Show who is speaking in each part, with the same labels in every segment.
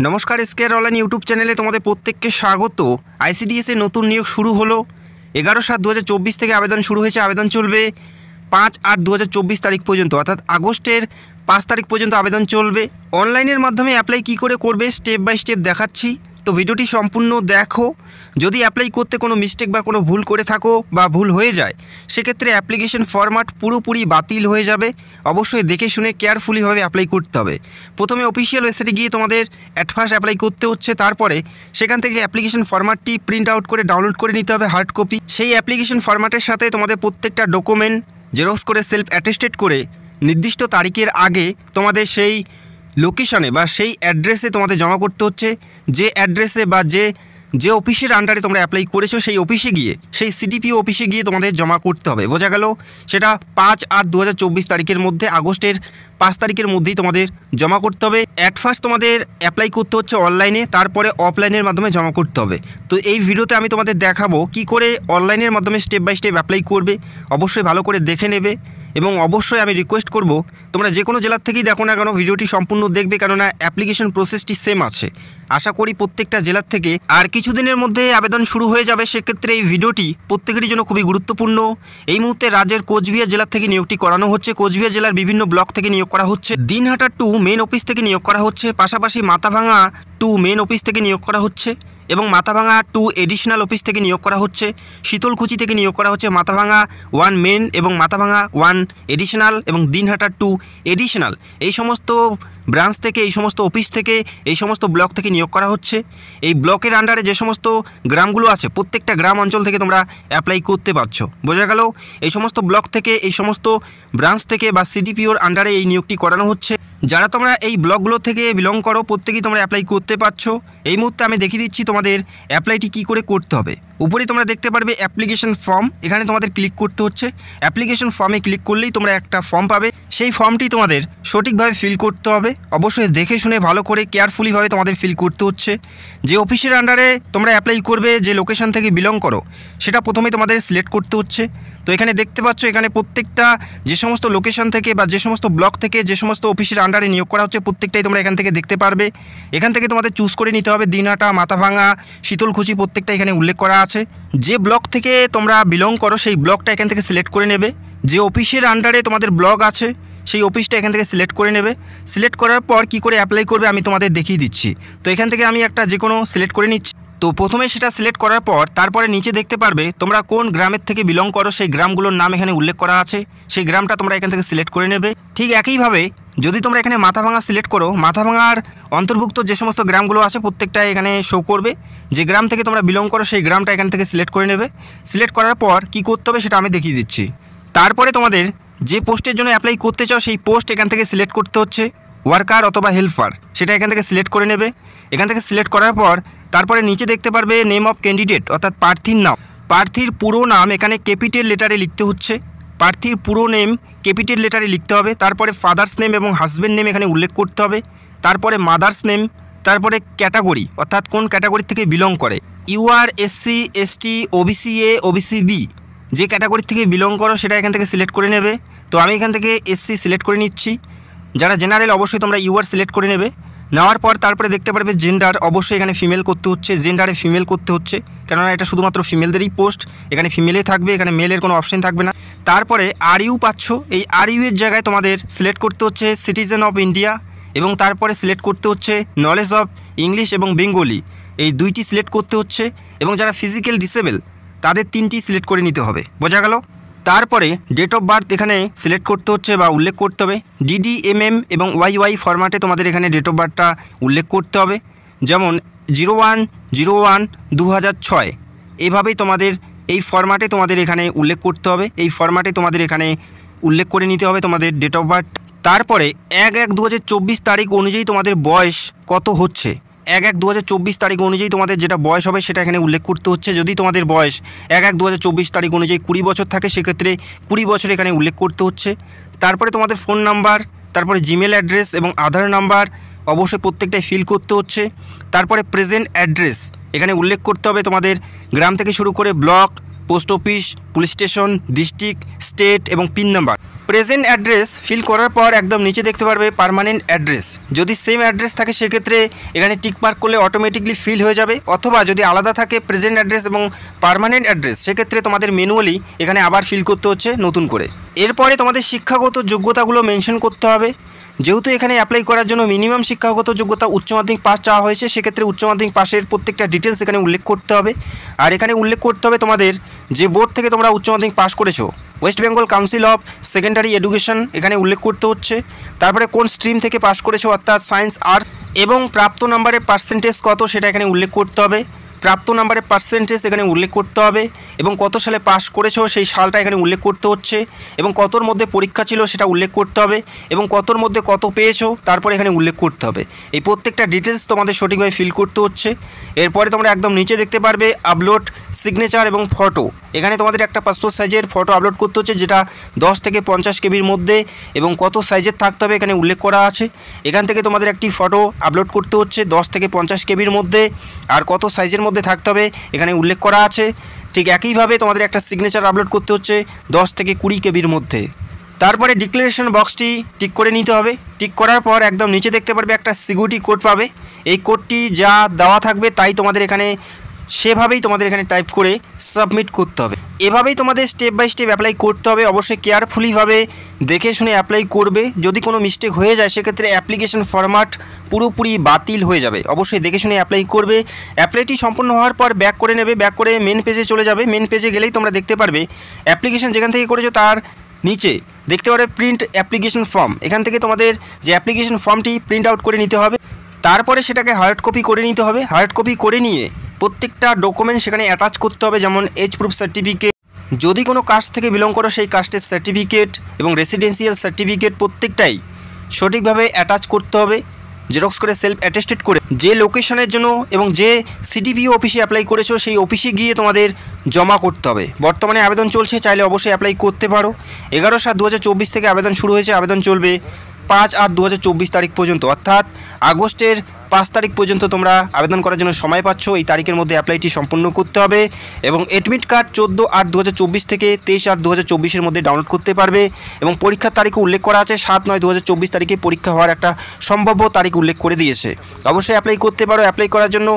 Speaker 1: নমস্কার, এসকেআর online YouTube চ্যানেলে তোমাদের প্রত্যেককে স্বাগত। আইসিডিএসের নতুন নিয়োগ শুরু হলো। 11/7/2024 থেকে আবেদন শুরু হয়েছে। আবেদন চলবে 5/8/2024 তারিখ পর্যন্ত, অর্থাৎ আগস্টের 5 তারিখ পর্যন্ত আবেদন চলবে। অনলাইনের মাধ্যমে অ্যাপ্লাই কী করে করবে স্টেপ বাই স্টেপ দেখাচ্ছি, তো ভিডিওটি সম্পূর্ণ দেখো। যদি অ্যাপ্লাই করতে কোনো মিস্টেক বা কোনো ভুল করে থাকো বা ভুল হয়ে যায়, সেক্ষেত্রে অ্যাপ্লিকেশন ফরম্যাট পুরোপুরি বাতিল হয়ে যাবে। অবশ্যই দেখে শুনে কেয়ারফুলিভাবে অ্যাপ্লাই করতে হবে। প্রথমে অফিসিয়াল ওয়েবসাইটে গিয়ে তোমাদের ফার্স্ট অ্যাপ্লাই করতে হচ্ছে, তারপরে সেখান থেকে অ্যাপ্লিকেশন ফরম্যাটটি প্রিন্ট আউট করে ডাউনলোড করে নিতে হবে হার্ড কপি। সেই অ্যাপ্লিকেশন ফরম্যাটের সাথে তোমাদের প্রত্যেকটা ডকুমেন্ট জেরক্স করে সেলফ অ্যাটেস্টেড করে নির্দিষ্ট তারিখের আগে তোমাদের সেই লোকেশনে বা সেই অ্যাড্রেসে তোমাদের জমা করতে হচ্ছে। যে অ্যাড্রেসে বা যে অফিসের আন্ডারে তোমরা অ্যাপ্লাই করেছো সেই অফিসে গিয়ে, সেই সিডিপিও অফিসে গিয়ে তোমাদের জমা করতে হবে। বোঝা গেল? সেটা 5/8/2024 তারিখের মধ্যে, আগস্টের 5 তারিখের মধ্যেই তোমাদের জমা করতে হবে। ফার্স্ট তোমাদের অ্যাপ্লাই করতে হচ্ছে অনলাইনে, তারপরে অফলাইনের মাধ্যমে জমা করতে হবে। তো এই ভিডিওতে আমি তোমাদের দেখাবো কি করে অনলাইনের মাধ্যমে স্টেপ বাই স্টেপ অ্যাপ্লাই করবে। অবশ্যই ভালো করে দেখে নেবে এবং অবশ্যই আমি রিকোয়েস্ট করব তোমরা যে কোনো জেলার থেকেই দেখো না কেন ভিডিওটি সম্পূর্ণ দেখবে, কেননা অ্যাপ্লিকেশন প্রসেসটি সেম আছে। আশা করি প্রত্যেকটা জেলার থেকে আর কিছুদিনের মধ্যে আবেদন শুরু হয়ে যাবে। সেক্ষেত্রে এই ভিডিওটি প্রত্যেকেরই জন্য খুবই গুরুত্বপূর্ণ। এই মুহূর্তে রাজ্যের কোচবিহার জেলা থেকে নিয়োগটি করানো হচ্ছে। কোচবিহার জেলার বিভিন্ন ব্লক থেকে নিয়োগ করা হচ্ছে। দিনহাটা 2 মেন অফিস থেকে নিয়োগ করা হচ্ছে। পাশাপাশি মাথাভাঙা 2 মেন অফিস থেকে নিয়োগ করা হচ্ছে এবং মাথাভাঙা 2 এডিশনাল অফিস থেকে নিয়োগ করা হচ্ছে। শীতলকুচি থেকে নিয়োগ করা হচ্ছে। মাথাভাঙা 1 মেন এবং মাথাভাঙা 1 এডিশনাল এবং দিনহাটা 2 এডিশনাল, এই সমস্ত ব্রাঞ্চ থেকে, এই সমস্ত অফিস থেকে, এই সমস্ত ব্লক থেকে নিয়োগ করা হচ্ছে। এই ব্লকের আন্ডারে যে সমস্ত গ্রামগুলো আছে, প্রত্যেকটা গ্রাম অঞ্চল থেকে তোমরা অ্যাপ্লাই করতে পারছো। বোঝা গেল? এই সমস্ত ব্লক থেকে, এই সমস্ত ব্রাঞ্চ থেকে বা সিডিপিওর আন্ডারে এই নিয়োগটি করানো হচ্ছে। যারা তোমরা এই ব্লকগুলো থেকে বিলং করো, প্রত্যেকেই তোমরা অ্যাপ্লাই করতে পারছো। এই মুহূর্তে আমি দেখিয়ে দিচ্ছি তোমাদের অ্যাপ্লাইটি কী করে করতে হবে। উপরে তোমরা দেখতে পারবে অ্যাপ্লিকেশন ফর্ম, এখানে তোমাদের ক্লিক করতে হচ্ছে। অ্যাপ্লিকেশন ফর্মে ক্লিক করলেই তোমরা একটা ফর্ম পাবে। সেই ফর্মটি তোমাদের সঠিকভাবে ফিল করতে হবে। অবশ্যই দেখে শুনে ভালো করে কেয়ারফুলিভাবে তোমাদের ফিল করতে হচ্ছে। যে অফিসের আন্ডারে তোমরা অ্যাপ্লাই করবে, যে লোকেশন থেকে বিলং করো, সেটা প্রথমে তোমাদের সিলেক্ট করতে হচ্ছে। তো এখানে দেখতে পাচ্ছ, এখানে প্রত্যেকটা যে সমস্ত লোকেশন থেকে বা যে সমস্ত ব্লক থেকে যে সমস্ত অফিসের আন্ডারে নিয়োগ করা হচ্ছে, প্রত্যেকটাই তোমরা এখান থেকে দেখতে পারবে। এখান থেকে তোমাদের চুজ করে নিতে হবে। দিনহাটা, মাথাভাঙা, শীতলকুচি প্রত্যেকটা এখানে উল্লেখ করা আছে। যে ব্লক থেকে তোমরা বিলং করো সেই ব্লকটা এখান থেকে সিলেক্ট করে নেবে। যে অফিসের আন্ডারে তোমাদের ব্লক আছে সেই অফিসটা এখান থেকে সিলেক্ট করে নেবে। সিলেক্ট করার পর কি করে অ্যাপ্লাই করবে আমি তোমাদের দেখিয়ে দিচ্ছি। তো এখান থেকে আমি একটা যে কোনো সিলেক্ট করে নিচ্ছি। তো প্রথমে সেটা সিলেক্ট করার পর তারপরে নিচে দেখতে পারবে তোমরা কোন গ্রামের থেকে বিলং করো, সেই গ্রামগুলোর নাম এখানে উল্লেখ করা আছে। সেই গ্রামটা তোমরা এখান থেকে সিলেক্ট করে নেবে। ঠিক একইভাবে যদি তোমরা এখানে মাথাভাঙা সিলেক্ট করো, মাথাভাঙার অন্তর্ভুক্ত যে সমস্ত গ্রামগুলো আছে প্রত্যেকটা এখানে শো করবে। যে গ্রাম থেকে তোমরা বিলং করো সেই গ্রামটা এখান থেকে সিলেক্ট করে নেবে। সিলেক্ট করার পর কি করতে হবে সেটা আমি দেখিয়ে দিচ্ছি। তারপরে তোমাদের যে পোস্টের জন্য অ্যাপ্লাই করতে চাও সেই পোস্ট এখান থেকে সিলেক্ট করতে হচ্ছে। ওয়ার্কার অথবা হেল্পার, সেটা এখান থেকে সিলেক্ট করে নেবে। এখান থেকে সিলেক্ট করার পর তারপরে নিচে দেখতে পারবে নেম অফ ক্যান্ডিডেট, অর্থাৎ প্রার্থীর নাম। প্রার্থীর পুরো নাম এখানে ক্যাপিটাল লেটারে লিখতে হচ্ছে। প্রার্থীর পুরো নেম ক্যাপিটাল লেটারে লিখতে হবে। তারপরে ফাদার্স নেম এবং হাজব্যান্ড নেম এখানে উল্লেখ করতে হবে। তারপরে মাদার্স নেম, তারপরে ক্যাটাগরি, অর্থাৎ কোন ক্যাটাগরি থেকে বিলং করে। UR, SC, ST, OBC A, OBC B, যে ক্যাটাগরি থেকে বিলং করো সেটা এখান থেকে সিলেক্ট করে নেবে। তো আমি এখান থেকে এসসি সিলেক্ট করে নিচ্ছি। যারা জেনারেল অবশ্যই তোমরা ইউআর সিলেক্ট করে নেবে। নেওয়ার পর তারপরে দেখতে পারবে জেন্ডার, অবশ্যই এখানে ফিমেল করতে হচ্ছে। জেন্ডারে ফিমেল করতে হচ্ছে, কেননা এটা শুধুমাত্র ফিমেলদেরই পোস্ট। এখানে ফিমেলে থাকবে, এখানে মেলের কোনো অপশন থাকবে না। তারপরে আর ইউ পাচ্ছ, এই আর ইউ এর জায়গায় তোমাদের সিলেক্ট করতে হচ্ছে সিটিজেন অফ ইন্ডিয়া এবং তারপরে সিলেক্ট করতে হচ্ছে নলেজ অফ ইংলিশ এবং বেঙ্গলি, এই দুইটি সিলেক্ট করতে হচ্ছে। এবং যারা ফিজিক্যাল ডিসেবল তাদের 3টি সিলেক্ট করে নিতে হবে। বোঝা গেল? তারপরে ডেট অফ বার্থ এখানে সিলেক্ট করতে হচ্ছে বা উল্লেখ করতে হবে। ডিডি, এমএম এবং ওয়াইওয়াই ফরম্যাটে তোমাদের এখানে ডেট অফ বার্থটা উল্লেখ করতে হবে। যেমন 01/01/2006, এইভাবেই তোমাদের এই ফরম্যাটে তোমাদের এখানে উল্লেখ করতে হবে। এই ফরম্যাটে তোমাদের এখানে উল্লেখ করে নিতে হবে তোমাদের ডেট অফ বার্থ। তারপরে 1/1/2024 তারিখ অনুযায়ী তোমাদের বয়স কত হচ্ছে, 1/1/2024 তারিখ অনুযায়ী তোমাদের যেটা বয়স হবে সেটা এখানে উল্লেখ করতে হচ্ছে। যদি তোমাদের বয়স 1/1/2024 তারিখ অনুযায়ী 20 বছর থাকে, সেক্ষেত্রে 20 বছর এখানে উল্লেখ করতে হচ্ছে। তারপরে তোমাদের ফোন নাম্বার, তারপরে জিমেল অ্যাড্রেস এবং আধার নাম্বার অবশ্যই প্রত্যেকটাই ফিল করতে হচ্ছে। তারপরে প্রেজেন্ট অ্যাড্রেস এখানে উল্লেখ করতে হবে তোমাদের গ্রাম থেকে শুরু করে block, post office, police station, district, state এবং pin number present address fill করার পর একদম নিচে দেখতে পারবে পার্মানেন্ট অ্যাড্রেস। যদি সেম অ্যাড্রেস থাকে সেক্ষেত্রে এখানে টিক মার্ক করলে অটোমেটিকলি ফিল হয়ে যাবে, অথবা যদি আলাদা থাকে প্রেজেন্ট অ্যাড্রেস এবং পার্মানেন্ট অ্যাড্রেস সেক্ষেত্রে তোমাদের ম্যানুয়ালি এখানে আবার ফিল করতে হচ্ছে নতুন করে। এরপরে তোমাদের শিক্ষাগত যোগ্যতাগুলো মেনশন করতে হবে। যেহেতু এখানে অ্যাপ্লাই করার জন্য মিনিমাম শিক্ষাগত যোগ্যতা উচ্চ মাধ্যমিক পাস চাওয়া হয়েছে, সেক্ষেত্রে উচ্চ মাধ্যমিক পাশের প্রত্যেকটা ডিটেলস এখানে উল্লেখ করতে হবে। আর এখানে উল্লেখ করতে হবে তোমাদের যে বোর্ড থেকে তোমরা উচ্চ মাধ্যমিক পাস করেছো, West Bengal council of secondary education এখানে উল্লেখ করতে হচ্ছে। তারপরে কোন স্ট্রিম থেকে পাস করেছো অর্থাৎ সায়েন্স, আর্টস, এবং প্রাপ্ত নাম্বারের পার্সেন্টেজ কত সেটা এখানে উল্লেখ করতে হবে। প্রাপ্ত নাম্বারের পার্সেন্টেজ এখানে উল্লেখ করতে হবে এবং কত সালে পাস করেছো সেই সালটা এখানে উল্লেখ করতে হচ্ছে, এবং কতর মধ্যে পরীক্ষা ছিল সেটা উল্লেখ করতে হবে, এবং কতর মধ্যে কত পেয়েছো তারপরে এখানে উল্লেখ করতে হবে। এই প্রত্যেকটা ডিটেলস তোমাদের সঠিকভাবে ফিল করতে হচ্ছে। এরপরে তোমরা একদম নিচে দেখতে পারবে আপলোড সিগনেচার এবং ফটো। এখানে তোমাদের একটা পাসপোর্ট সাইজের ফটো আপলোড করতে হচ্ছে, যেটা 10 থেকে 50 কেবির মধ্যে, এবং কত সাইজের থাকতে হবে এখানে উল্লেখ করা আছে। এখান থেকে তোমাদের একটি ফটো আপলোড করতে হচ্ছে 10 থেকে 50 কেবির মধ্যে, আর কত সাইজের মধ্যে থাকতে হবে এখানে উল্লেখ করা আছে। ঠিক একইভাবে তোমাদের একটা সিগনেচার আপলোড করতে হচ্ছে 10 থেকে 20 কেবির মধ্যে। তারপরে ডিক্লারেশন বক্সটি টিক করে নিতে হবে। টিক করার পর একদম নিচে দেখতে পারবে একটা সিকিউরিটি কোড পাবে। এই কোডটি যা দেওয়া থাকবে তাই তোমাদের এখানে সেভাবেই তোমাদের এখানে টাইপ করে সাবমিট করতে হবে। এভাবেই তোমাদের স্টেপ বাই স্টেপ অ্যাপ্লাই করতে হবে। অবশ্যই কেয়ারফুলিভাবে দেখে শুনে অ্যাপ্লাই করবে। যদি কোনো মিস্টেক হয়ে যায় সেক্ষেত্রে অ্যাপ্লিকেশন ফরম্যাট পুরোপুরি বাতিল হয়ে যাবে। অবশ্যই দেখে শুনে অ্যাপ্লাই করবে। অ্যাপ্লাইটি সম্পূর্ণ হওয়ার পর ব্যাক করে নেবে, ব্যাক করে মেন পেজে চলে যাবে। মেন পেজে গেলেই তোমরা দেখতে পারবে অ্যাপ্লিকেশন যেখান থেকে করেছো তার নিচে দেখতে পারবে প্রিন্ট অ্যাপ্লিকেশন ফর্ম। এখান থেকে তোমাদের যে অ্যাপ্লিকেশন ফর্মটি প্রিন্ট আউট করে নিতে হবে, তারপরে সেটাকে হার্ড কপি করে নিতে হবে। হার্ড কপি করে নিয়ে প্রত্যেকটা ডকুমেন্ট সেখানে অ্যাটাচ করতে হবে, যেমন এজ প্রুফ সার্টিফিকেট, যদি কোনো কাস্ট থেকে বিলং করো সেই কাস্টের সার্টিফিকেট এবং রেসিডেন্সিয়াল সার্টিফিকেট প্রত্যেকটাই সঠিকভাবে অ্যাটাচ করতে হবে, জেরক্স করে সেলফ অ্যাটেস্টেড করে। যে লোকেশনের জন্য এবং যে সিডিপিও অফিসে অ্যাপ্লাই করেছো সেই অফিসে গিয়ে তোমাদের জমা করতে হবে। বর্তমানে আবেদন চলছে, চাইলে অবশ্যই অ্যাপ্লাই করতে পারো। 11/7/2024 থেকে আবেদন শুরু হয়েছে। আবেদন চলবে 5/8/2024 তারিখ পর্যন্ত, অর্থাৎ আগস্টের 5 তারিখ পর্যন্ত তোমরা আবেদন করার জন্য সময় পাচ্ছ। এই তারিখের মধ্যে অ্যাপ্লাইটি সম্পূর্ণ করতে হবে এবং অ্যাডমিট কার্ড 14/8/2024 থেকে 23/8/2024 মধ্যে ডাউনলোড করতে পারবে। এবং পরীক্ষার তারিখও উল্লেখ করা আছে 7/9/2024 তারিখে পরীক্ষা হওয়ার একটা সম্ভাব্য তারিখ উল্লেখ করে দিয়েছে। অবশ্যই অ্যাপ্লাই করতে পারো। অ্যাপ্লাই করার জন্য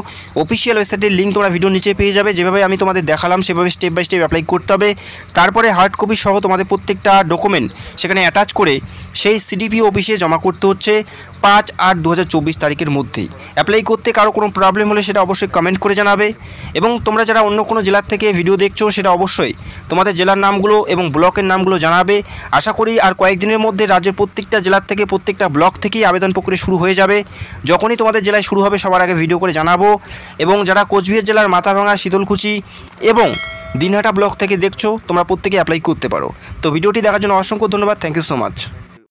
Speaker 1: অফিসিয়াল ওয়েবসাইটের লিঙ্ক তোমরা ভিডিওর নিচে পেয়ে যাবে। যেভাবে আমি তোমাদের দেখালাম সেভাবে স্টেপ বাই স্টেপ অ্যাপ্লাই করতে হবে। তারপরে হার্ড কপি সহ তোমাদের প্রত্যেকটা ডকুমেন্ট সেখানে অ্যাটাচ করে সেই সিডিপিও অফিসে জমা করতে হচ্ছে 5/8/2024 তারিখের মধ্যেই। অ্যাপ্লাই করতে কারো কোনো প্রবলেম হলে সেটা অবশ্যই কমেন্ট করে জানাবে। এবং তোমরা যারা অন্য কোনো জেলার থেকে ভিডিও দেখছো সেটা অবশ্যই তোমাদের জেলার নামগুলো এবং ব্লকের নামগুলো জানাবে। আশা করি আর কয়েকদিনের মধ্যে রাজ্যের প্রত্যেকটা জেলার থেকে প্রত্যেকটা ব্লক থেকেই আবেদন প্রক্রিয়া শুরু হয়ে যাবে। যখনই তোমাদের জেলায় শুরু হবে সবার আগে ভিডিও করে জানাবো। এবং যারা কোচবিহার জেলার মাথাভাঙা, শীতলকুচি এবং দিনহাটা ব্লক থেকে দেখছো তোমরা প্রত্যেকে অ্যাপ্লাই করতে পারো। তো ভিডিওটি দেখার জন্য অসংখ্য ধন্যবাদ। Thank you so much.